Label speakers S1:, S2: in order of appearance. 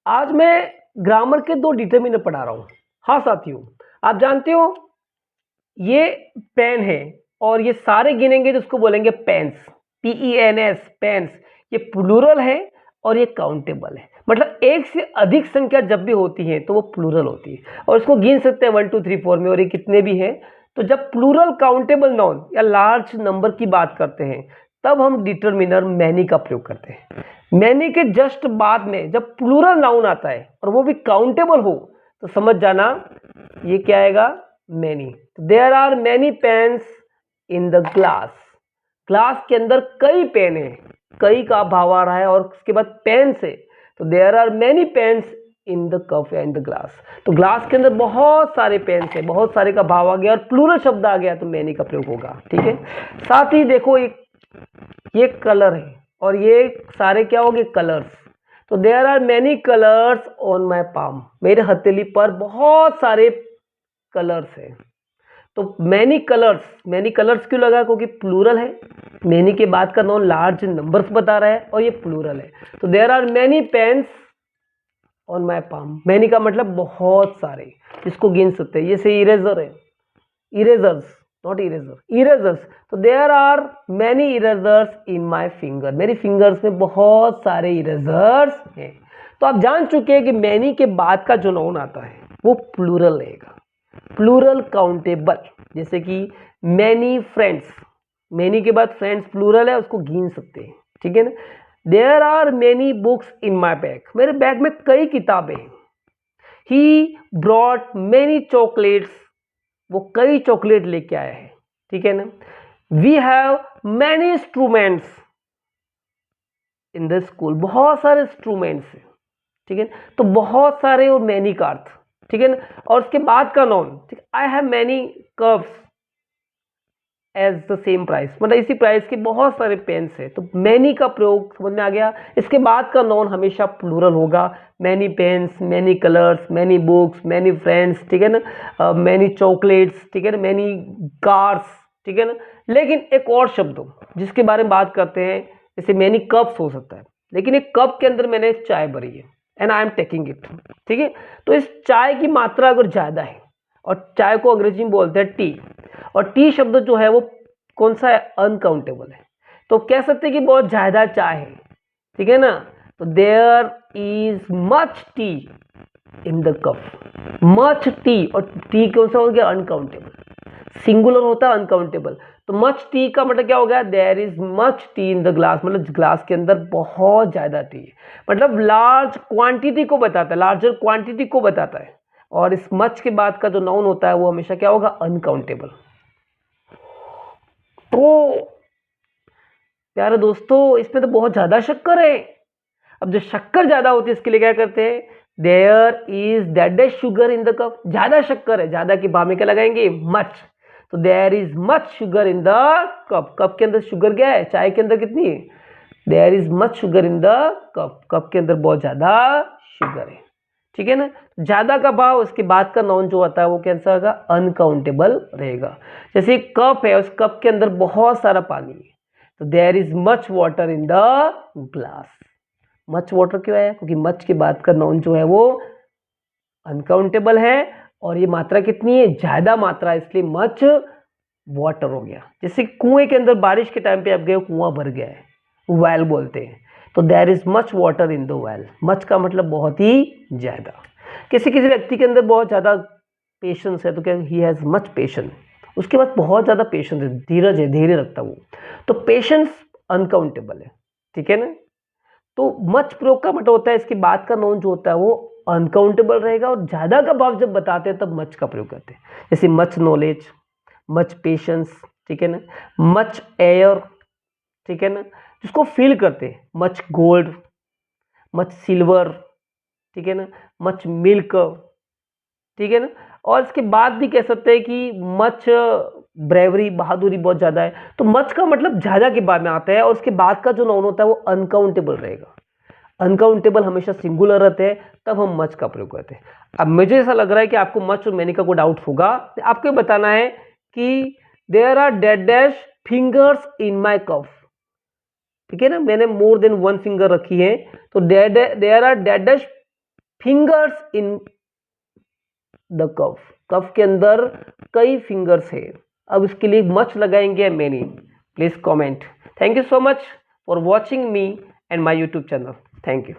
S1: आज मैं ग्रामर के दो डिटरमिनर पढ़ा रहा हूँ। हाँ साथियों, आप जानते हो ये पेन है और ये सारे गिनेंगे तो उसको बोलेंगे पेन्स, PENS, पेन्स। ये प्लूरल है और ये काउंटेबल है, मतलब एक से अधिक संख्या जब भी होती है तो वो प्लूरल होती है और उसको गिन सकते हैं 1 2 3 4 में, और ये कितने भी हैं। तो जब प्लूरल काउंटेबल नाउन या लार्ज नंबर की बात करते हैं तब हम डिटरमिनर मैनी का प्रयोग करते हैं। मैनी के जस्ट बाद में जब प्लूरल नाउन आता है और वो भी काउंटेबल हो तो समझ जाना ये क्या आएगा, many. There are many pens in the glass. Glass के अंदर कई पेन है, कई का भाव आ रहा है और उसके बाद पेन से, तो there are many pens in the cup या इन द ग्लास। तो ग्लास के अंदर बहुत सारे पेन है, बहुत सारे का भाव आ गया और प्लूरल शब्द आ गया तो मैनी का प्रयोग होगा। ठीक है, साथ ही देखो ये कलर है और ये सारे क्या हो गए, कलर्स। तो there are many colours on my palm. मेरे हथेली पर बहुत सारे कलर्स है। तो मैनी कलर्स क्यों लगा, क्योंकि प्लूरल है। मैनी के बाद का नाउन लार्ज नंबर्स बता रहा है और ये प्लूरल है। तो there are many pens on my palm. Many का मतलब बहुत सारे, इसको गिन सकते हैं। ये से इरेजर है, इरेजर्स नॉट इरेजर, इरेजर्स। तो there are many erasers in my finger. मेरी फिंगर्स में बहुत सारे इरेजर्स हैं। तो आप जान चुके हैं कि मैनी के बाद का जो नाउन आता है वो प्लूरल रहेगा, प्लूरल काउंटेबल। जैसे कि मैनी फ्रेंड्स, मैनी के बाद फ्रेंड्स प्लूरल है, उसको गिन सकते हैं। ठीक है ना। There are many books in my bag. मेरे बैग में कई किताबें हैं। He brought many chocolates. वो कई चॉकलेट लेके आया है। ठीक है ना। We have many instruments in the school. बहुत सारे इंस्ट्रूमेंट्स है। ठीक है, तो बहुत सारे और मैनी का अर्थ। ठीक है ना। और उसके बाद का नाउन, ठीक, I have many cups as the same price, मतलब इसी प्राइस के बहुत सारे पेन्स है। तो मैनी का प्रयोग समझ में आ गया। इसके बाद का नाउन हमेशा प्लूरल होगा। Many pens, many colours, many books, many friends, ठीक है ना, मैनी चॉकलेट्स, ठीक है ना, मैनी कार्स, ठीक है ना। लेकिन एक और शब्द हो जिसके बारे में बात करते हैं, जैसे मैनी कप्स हो सकता है, लेकिन एक कप के अंदर मैंने चाय भरी है and I am taking it. ठीक है, तो इस चाय की मात्रा अगर ज्यादा है, और चाय को अंग्रेजी में बोलते हैं टी, और टी शब्द जो है वो कौन सा है, अनकाउंटेबल है। तो कह सकते हैं कि बहुत ज्यादा चाय है। ठीक है ना। तो there is much tea in the cup. Much tea, और टी कौन सा हो गया, अनकाउंटेबल। सिंगुलर होता है अनकाउंटेबल। तो मच टी का मतलब क्या हो गया, there is much tea in the glass, मतलब ग्लास के अंदर बहुत ज्यादा टी है, मतलब लार्ज क्वांटिटी को बताता है, लार्जर क्वांटिटी को बताता है। और इस मच के बाद का जो नाउन होता है वो हमेशा क्या होगा, अनकाउंटेबल। तो प्यारे दोस्तों, इसमें तो बहुत ज्यादा शक्कर है। अब जो शक्कर ज्यादा होती है इसके लिए क्या करते हैं, there is that sugar in the cup. ज्यादा शक्कर है, ज्यादा की भाव में क्या लगाएंगे, मच। तो there is much sugar in the cup. Cup के अंदर शुगर क्या है, चाय के अंदर कितनी है, there is much sugar in the cup. Cup के अंदर बहुत ज्यादा शुगर है। ठीक है ना। ज्यादा का भाव, उसके बाद का नाउन जो होता है वो कैसा होगा, अनकाउंटेबल रहेगा। जैसे कप है, उस कप के अंदर बहुत सारा पानी है, तो there is much water in the glass. Much water क्यों है, क्योंकि मच के बाद का नाउन जो है वो अनकाउंटेबल है और ये मात्रा कितनी है, ज्यादा मात्रा, इसलिए मच वाटर हो गया। जैसे कुएं के अंदर बारिश के टाइम पे आप गए, कुआं भर गया है, वेल बोलते हैं। तो there is much water in the well. Much का मतलब बहुत ही ज्यादा। किसी किसी व्यक्ति के अंदर बहुत ज्यादा पेशेंस है, तो क्या, ही हैज मच पेशेंस, उसके पास बहुत ज्यादा पेशेंस है, धीरज है, धैर्य रखता वो। तो पेशेंस अनकाउंटेबल है। ठीक है ना। तो मच प्रयोग का मतलब होता है इसके बाद का नाउन जो होता है वो अनकाउंटेबल रहेगा, और ज्यादा का भाव जब बताते हैं तब मच का प्रयोग करते हैं। जैसे मच नॉलेज, मच पेशेंस, ठीक है ना, मच एयर, ठीक है ना, जिसको फील करते हैं, मच गोल्ड, मच सिल्वर, ठीक है ना, मच मिल्क, ठीक है ना। और इसके बाद भी कह सकते हैं कि मच ब्रेवरी, बहादुरी बहुत ज्यादा है। तो मच का मतलब ज्यादा के बाद में आता है, और उसके बाद का जो नाउन होता है वो अनकाउंटेबल रहेगा। अनकाउंटेबल हमेशा सिंगुलर रहते हैं, तब हम मच का प्रयोग करते हैं। अब मुझे ऐसा लग रहा है कि आपको मच और मैनी का कोई डाउट होगा। आपको बताना है कि there are dead dash fingers in my cuff. ठीक है ना, मैंने मोर देन वन फिंगर रखी है, तो there are dead dash fingers in the cuff, cuff के अंदर कई फिंगर्स है। अब इसके लिए मच लगाएंगे many? Please comment. Thank you so much for watching me and my YouTube channel. Thank you.